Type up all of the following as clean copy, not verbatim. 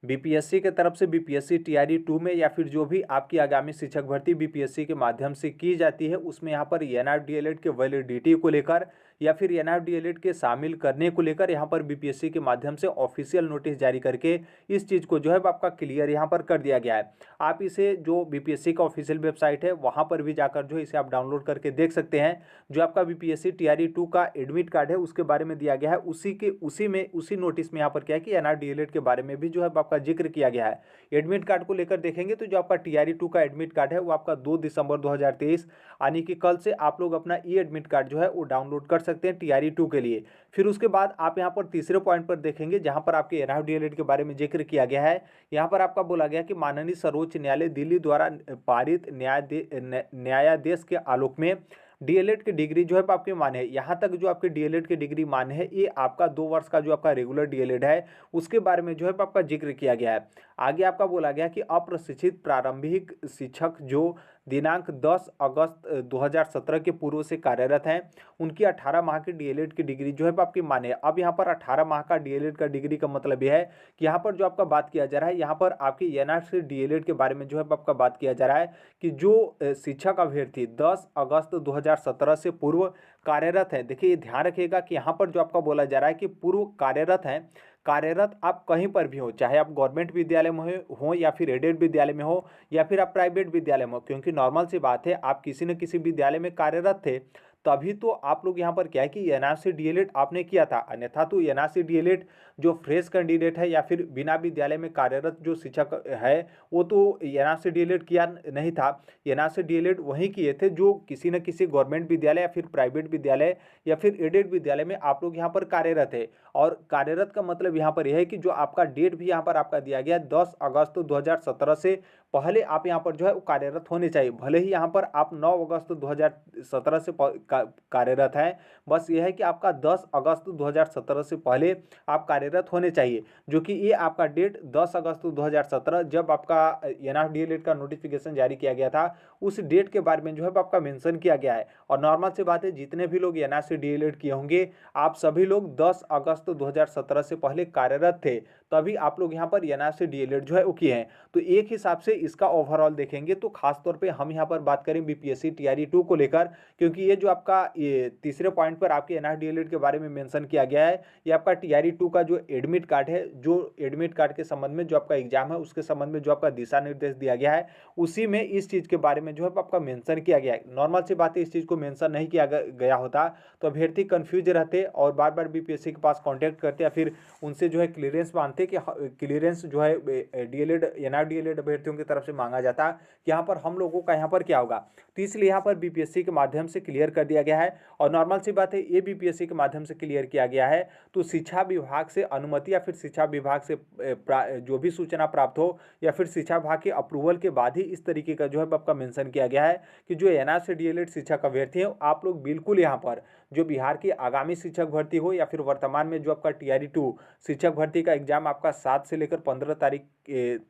BPSC के तरफ से बीपीएससी टीआरई 2 में या फिर जो भी आपकी आगामी शिक्षक भर्ती बीपीएससी के माध्यम से की जाती है, उसमें यहाँ पर एनआरएफ डीएलएड के वैलिडिटी को लेकर या फिर एनआरएफ डीएलएड के शामिल करने को लेकर यहाँ पर बीपीएससी के माध्यम से ऑफिशियल नोटिस जारी करके इस चीज़ को जो है आपका क्लियर यहाँ पर कर दिया गया है। आप इसे जो बीपीएससी का ऑफिशियल वेबसाइट है वहाँ पर भी जाकर जो है इसे आप डाउनलोड करके देख सकते हैं। जो आपका बीपीएससी टीआरई 2 का एडमिट कार्ड है उसके बारे में दिया गया है, उसी नोटिस में यहाँ पर क्या है कि एनआरएफ डीएलएड के बारे में भी जो है आपका जिक्र किया गया है। एडमिट कार्ड को लेकर देखेंगे तो जो आपका टीआरई 2 का एडमिट कार्ड है वो आपका 2 दिसंबर 2023 यानी कि कल से आप लोग अपना ई एडमिट कार्ड जो है वो डाउनलोड कर सकते हैं टीआरई 2 के लिए। फिर उसके बाद आप यहाँ पर तीसरे पॉइंट पर देखेंगे जहाँ पर आपके एनआरएफ डीएलएड के बारे में जिक्र किया गया है। यहाँ पर आपका बोला गया कि माननीय सर्वोच्च न्यायालय दिल्ली द्वारा पारित न्यायादेश के आलोक में डीएलएड की डिग्री जो है आपके मान्य है। यहाँ तक जो आपकी डीएलएड की डिग्री मान्य है, ये आपका 2 वर्ष का जो आपका रेगुलर डीएलएड है उसके बारे में जो है आपका जिक्र किया गया है। आगे आपका बोला गया कि अप्रशिक्षित प्रारंभिक शिक्षक जो दिनांक 10 अगस्त 2017 के पूर्व से कार्यरत हैं, उनकी 18 माह की डीएलएड की डिग्री जो है आपकी मान्य है। अब यहाँ पर 18 माह का डीएलएड का डिग्री का मतलब यह है कि यहाँ पर जो आपका बात किया जा रहा है, यहाँ पर आपकी एनआरसी डीएलएड के बारे में जो है आपका बात किया जा रहा है कि जो शिक्षक अभ्यर्थी 10 अगस्त 2017 से पूर्व कार्यरत है। देखिए ये ध्यान रखिएगा कि यहाँ पर जो आपका बोला जा रहा है कि पूर्व कार्यरत हैं, कार्यरत आप कहीं पर भी हो, चाहे आप गवर्नमेंट विद्यालय में हो या फिर एडेड विद्यालय में हो या फिर आप प्राइवेट विद्यालय में हो, क्योंकि नॉर्मल सी बात है आप किसी न किसी विद्यालय में कार्यरत थे तभी तो आप लोग यहाँ पर क्या है कि एनआरसी डीएलएड आपने किया था। अन्यथा तो एनआरसी डीएलएड जो फ्रेश कैंडिडेट है या फिर बिना विद्यालय में कार्यरत जो शिक्षक है वो तो एनआरसी डीएलएड किया नहीं था। एनआरसी डीएलएड वही किए थे जो किसी न किसी गवर्नमेंट विद्यालय या फिर प्राइवेट विद्यालय या फिर एडेड विद्यालय में आप लोग यहाँ पर कार्यरत है। और कार्यरत का मतलब यहाँ पर यह है कि जो आपका डेट भी यहाँ पर आपका दिया गया 10 अगस्त 2017 से पहले आप यहाँ पर जो है कार्यरत होने चाहिए। भले ही यहाँ पर आप 9 अगस्त 2017 से कार्यरत हैं, बस यह है कि आपका 10 अगस्त 2017 से पहले आप कार्यरत होने चाहिए, जो कि ये आपका डेट 10 अगस्त 2017 जब आपका एनआरएफ डीएलएड का नोटिफिकेशन जारी किया गया था उस डेट के बारे में जो है आपका मेंशन किया गया है। और नॉर्मल सी बात है जितने भी लोग एनआरसी डीएलएड किए होंगे आप सभी लोग 10 अगस्त 2017 से पहले कार्यरत थे, तभी आप लोग यहाँ पर एनआरसी डीएलएड जो है वो किए हैं। तो एक हिसाब से इसका ओवरऑल देखेंगे तो खास तौर पे हम यहाँ पर बात करें बीपीएससी टीआरई 2 को लेकर, क्योंकि ये जो आपका ये तीसरे पॉइंट पर आपके एनआरएफ डीएलएड के बारे में मेंशन किया गया है, ये आपका टीआरई 2 का जो एडमिट कार्ड है, जो एडमिट कार्ड के संबंध में जो आपका एग्जाम है उसके संबंध में जो आपका दिशा निर्देश दिया गया है उसी में इस चीज़ के बारे में जो है आपका मेंशन किया गया है। नॉर्मल सी बात है इस चीज़ को मेंशन नहीं किया गया होता तो अभ्यर्थी कंफ्यूज रहते और बार बार बीपीएससी के पास कांटेक्ट करते या फिर उनसे जो है क्लियरेंस मांगते कि क्लियरेंस जो है डीएलएड एनआरएफ डीएलएड अभ्यर्थियों की तरफ से मांगा जाता कि यहाँ पर हम लोगों का यहाँ पर क्या होगा। तो इसलिए यहाँ पर बीपीएससी के माध्यम से क्लियर कर दिया गया है। और नॉर्मल सी बात है ये बीपीएससी के माध्यम से क्लियर किया गया है तो शिक्षा विभाग से अनुमति या फिर शिक्षा विभाग से जो भी सूचना प्राप्त हो या फिर शिक्षा विभाग के अप्रूवल के बाद ही इस तरीके का जो है आपका मेंशन किया गया है कि जो एनआरसी डीएलएड शिक्षक अभ्यर्थी हैं आप लोग बिल्कुल यहाँ पर जो बिहार की आगामी शिक्षक भर्ती हो या फिर वर्तमान में जो आपका टीआरई 2 शिक्षक भर्ती का एग्जाम आपका 7 से लेकर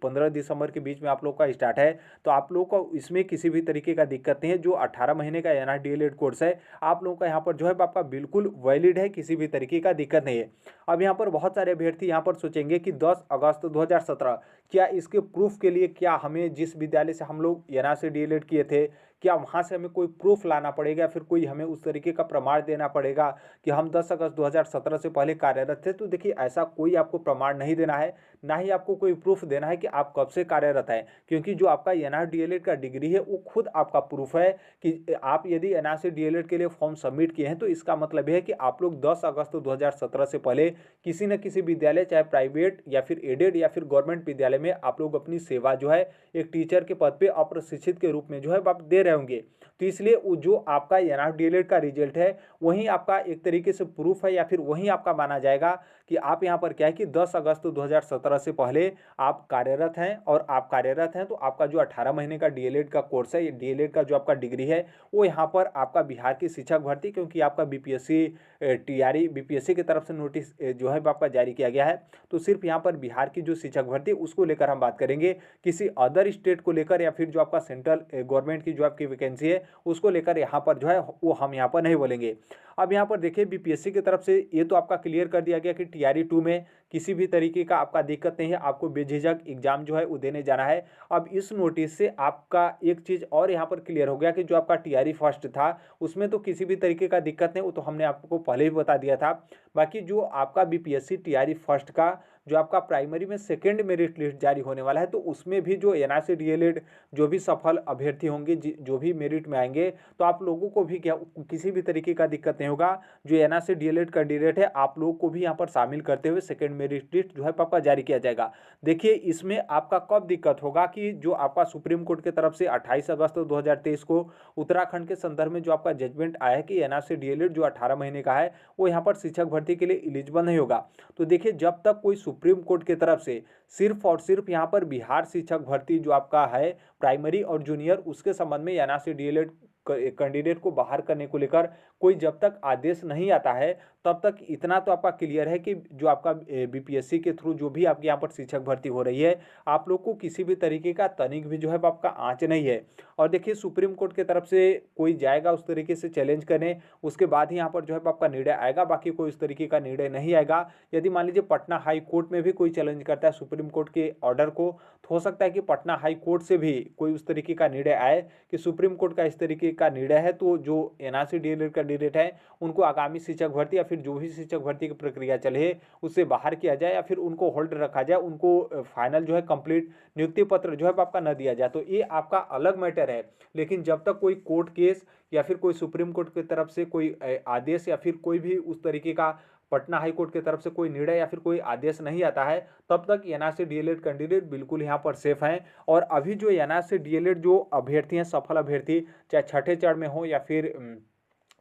15 दिसंबर के बीच में आप लोग का स्टार्ट है, तो आप लोगों को इसमें किसी भी तरीके का दिक्कत नहीं है। जो 18 महीने का एनआरएफ डीएलएड कोर्स है आप लोगों का यहाँ पर जो है आपका बिल्कुल वैलिड है, किसी भी तरीके का दिक्कत नहीं है। अब यहाँ पर बहुत सारे अभ्यर्थी यहाँ पर सोचेंगे कि 10 अगस्त 2017 क्या इसके प्रूफ के लिए क्या हमें जिस विद्यालय से हम लोग एनआरसी डीएलएड किए थे क्या वहाँ से हमें कोई प्रूफ लाना पड़ेगा, फिर कोई हमें उस तरीके का प्रमाण देना पड़ेगा कि हम 10 अगस्त 2017 से पहले कार्यरत थे। तो देखिए ऐसा कोई आपको प्रमाण नहीं देना है, ना ही आपको कोई प्रूफ देना है कि आप कब से कार्यरत हैं, क्योंकि जो आपका एनआरएफ डीएलएड का डिग्री है वो खुद आपका प्रूफ है कि आप यदि एनआरसी डीएलएड के लिए फॉर्म सबमिट किए हैं तो इसका मतलब है कि आप लोग 10 अगस्त 2017 से पहले किसी न किसी विद्यालय चाहे प्राइवेट या फिर एडेड या फिर गवर्नमेंट विद्यालय में आप लोग अपनी सेवा जो है एक टीचर के पद पे अप्रशिक्षित के रूप में जो है आप दे रहे होंगे। तो इसलिए वो जो आपका एनआरएफ डीएलएड का रिजल्ट है वही आपका एक तरीके से प्रूफ है या फिर वही आपका माना जाएगा कि आप यहाँ पर क्या है कि 10 अगस्त 2017 से पहले आप कार्यरत हैं। और आप कार्यरत हैं तो आपका जो 18 महीने का डीएलएड का कोर्स है, ये डीएलएड का जो आपका डिग्री है वो यहाँ पर आपका बिहार की शिक्षक भर्ती, क्योंकि आपका बीपीएससी टीआरई बीपीएससी की तरफ से नोटिस जो है आपका जारी किया गया है। तो सिर्फ यहाँ पर बिहार की जो शिक्षक भर्ती उसको लेकर हम बात करेंगे, किसी अदर स्टेट को लेकर या फिर जो आपका सेंट्रल गवर्नमेंट की जो आपकी वैकेंसी है उसको लेकर यहाँ पर जो है वो हम यहाँ पर नहीं बोलेंगे। अब यहाँ पर देखिए बीपीएससी की तरफ से ये तो आपका क्लियर कर दिया गया कि टीआरई 2 में किसी भी तरीके का आपका दिक्कत नहीं है, आपको बेझिझक एग्जाम जो है वो देने जाना है। अब इस नोटिस से आपका एक चीज़ और यहाँ पर क्लियर हो गया कि जो आपका टीआरई फर्स्ट था उसमें तो किसी भी तरीके का दिक्कत नहीं, वो तो हमने आपको पहले ही बता दिया था। बाकी जो आपका बीपीएससी टीआरई फर्स्ट का जो आपका प्राइमरी में सेकेंड मेरिट लिस्ट जारी होने वाला है, तो उसमें भी जो एनआरसी डीएलएड जो भी सफल अभ्यर्थी होंगे जो भी मेरिट में आएंगे, तो आप लोगों को भी क्या किसी भी तरीके का दिक्कत नहीं होगा। जो एनआरसी डीएलएड कैंडिडेट है आप लोग को भी यहाँ पर शामिल करते हुए सेकेंड मेरिट लिस्ट जो है आपका जारी किया जाएगा। देखिए इसमें आपका कब दिक्कत होगा कि जो आपका सुप्रीम कोर्ट की तरफ से 28 अगस्त 2023 को उत्तराखंड के संदर्भ में जो आपका जजमेंट आया है कि एनआरसी डीएलएड जो 18 महीने का है वो यहाँ पर शिक्षक भर्ती के लिए एलिजिबल नहीं होगा। तो देखिए जब तक कोई सुप्रीम कोर्ट की तरफ से सिर्फ और सिर्फ यहाँ पर बिहार शिक्षक भर्ती जो आपका है प्राइमरी और जूनियर उसके संबंध में एनआरसी डीएलएड कैंडिडेट को बाहर करने को लेकर कोई जब तक आदेश नहीं आता है, तब तक इतना तो आपका क्लियर है कि जो आपका बीपीएससी के थ्रू जो भी आपके यहाँ पर शिक्षक भर्ती हो रही है आप लोग को किसी भी तरीके का तनिक भी जो है आपका आँच नहीं है। और देखिए सुप्रीम कोर्ट की तरफ से कोई जाएगा उस तरीके से चैलेंज करने, उसके बाद ही यहाँ पर जो है आपका निर्णय आएगा, बाकी कोई उस तरीके का निर्णय नहीं आएगा। यदि मान लीजिए पटना हाई कोर्ट में भी कोई चैलेंज करता है सुप्रीम कोर्ट के ऑर्डर को, तो हो सकता है कि पटना हाई कोर्ट से भी कोई उस तरीके का निर्णय आए कि सुप्रीम कोर्ट का इस तरीके का निर्णय है, तो जो एनआरसी डीएलएड कैंडिडेट है उनको आगामी शिक्षक भर्ती या फिर जो भी शिक्षक भर्ती की प्रक्रिया चले उससे बाहर किया जाए या फिर उनको होल्ड रखा जाए, उनको फाइनल जो है कंप्लीट नियुक्ति पत्र जो है आपका न दिया जाए। तो ये आपका अलग मैटर है। लेकिन जब तक कोई कोर्ट केस या फिर कोई सुप्रीम कोर्ट की तरफ से कोई आदेश या फिर कोई भी उस तरीके का पटना हाई कोर्ट की तरफ से कोई निर्णय या फिर कोई आदेश नहीं आता है, तब तक एनआरसी डीएलएड कैंडिडेट बिल्कुल यहाँ पर सेफ हैं। और अभी जो एनआरसी डीएलएड जो अभ्यर्थी हैं सफल अभ्यर्थी, चाहे छठे चरण में हो या फिर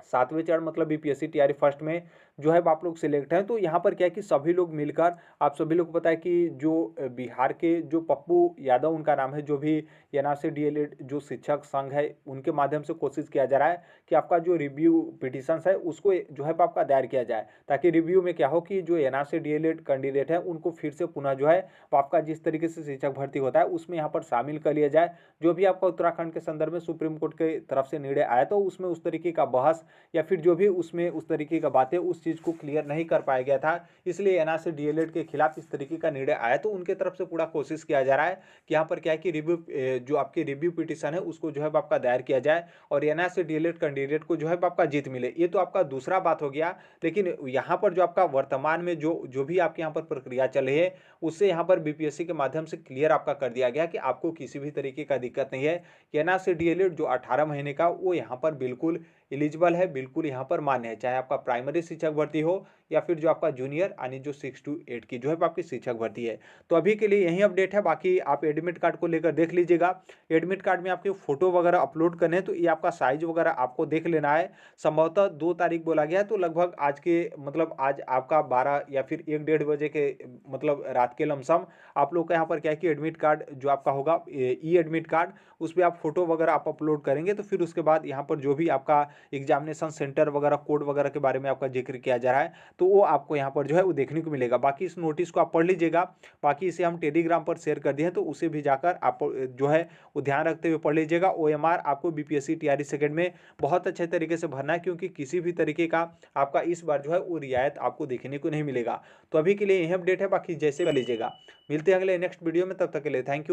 सातवें चरण मतलब बीपीएससी टीआरई फर्स्ट में जो है आप लोग सिलेक्ट हैं, तो यहाँ पर क्या है कि सभी लोग मिलकर आप सभी लोग को पता है कि जो बिहार के जो पप्पू यादव उनका नाम है, जो भी एनआरसी डीएलएड जो शिक्षक संघ है उनके माध्यम से कोशिश किया जा रहा है कि आपका जो रिव्यू पिटिशंस है उसको जो है आपका दायर किया जाए, ताकि रिव्यू में क्या हो कि जो एनआरसी डीएलएड कैंडिडेट है उनको फिर से पुनः जो है आपका जिस तरीके से शिक्षक भर्ती होता है उसमें यहाँ पर शामिल कर लिया जाए। जो भी आपका उत्तराखंड के संदर्भ में सुप्रीम कोर्ट की तरफ से निर्णय आया तो उसमें उस तरीके का बहस या फिर जो भी उसमें उस तरीके का बातें उस चीज़ को क्लियर नहीं कर पाया गया था, इसलिए एनआरसी डीएलएड के खिलाफ इस तरीके का निर्णय आया। तो उनके तरफ से पूरा कोशिश किया जा रहा है कि यहाँ पर क्या है कि रिव्यू जो आपकी रिव्यू पिटिशन है उसको जो है आपका दायर किया जाए और एनआरसी डीएलएड कैंडिडेट को जो है आपका जीत मिले। ये तो आपका दूसरा बात हो गया। लेकिन यहाँ पर जो आपका वर्तमान में जो जो भी आपके यहाँ पर प्रक्रिया चल रही है उससे यहाँ पर बीपीएससी के माध्यम से क्लियर आपका कर दिया गया कि आपको किसी भी तरीके का दिक्कत नहीं है। एनआरसी डीएलएड जो 18 महीने का वो यहाँ पर बिल्कुल एलिजिबल है, बिल्कुल यहाँ पर मान्य है, चाहे आपका प्राइमरी शिक्षक भर्ती हो या फिर जो आपका जूनियर यानी जो 6 to 8 की जो है आपकी शिक्षक भर्ती है। तो अभी के लिए यही अपडेट है। बाकी आप एडमिट कार्ड को लेकर देख लीजिएगा। एडमिट कार्ड में आपके फोटो वगैरह अपलोड करने हैं, तो ये आपका साइज वगैरह आपको देख लेना है। संभवतः 2 तारीख बोला गया है, तो लगभग आज के मतलब आज आपका 12 या फिर 1-1:30 बजे के मतलब रात के लमसम आप लोग का यहाँ पर क्या है कि एडमिट कार्ड जो आपका होगा ई एडमिट कार्ड उस पर आप फोटो वगैरह आप अपलोड करेंगे, तो फिर उसके बाद यहाँ पर जो भी आपका एग्जामिनेशन सेंटर वगैरह कोड वगैरह के बारे में आपका जिक्र किया जा रहा है, तो वो आपको यहाँ पर जो है वो देखने को मिलेगा। बाकी इस नोटिस को आप पढ़ लीजिएगा। बाकी इसे हम टेलीग्राम पर शेयर कर दिए हैं, तो उसे भी जाकर आप जो है वो ध्यान रखते हुए पढ़ लीजिएगा। ओएमआर आपको बीपीएससी टीआरई सेकंड में बहुत अच्छे तरीके से भरना है, क्योंकि किसी भी तरीके का आपका इस बार जो है वो रियायत आपको देखने को नहीं मिलेगा। तो अभी के लिए यही अपडेट है, बाकी जैसे कर लीजिएगा। मिलते हैं अगले नेक्स्ट वीडियो में, तब तक के लिए थैंक यू।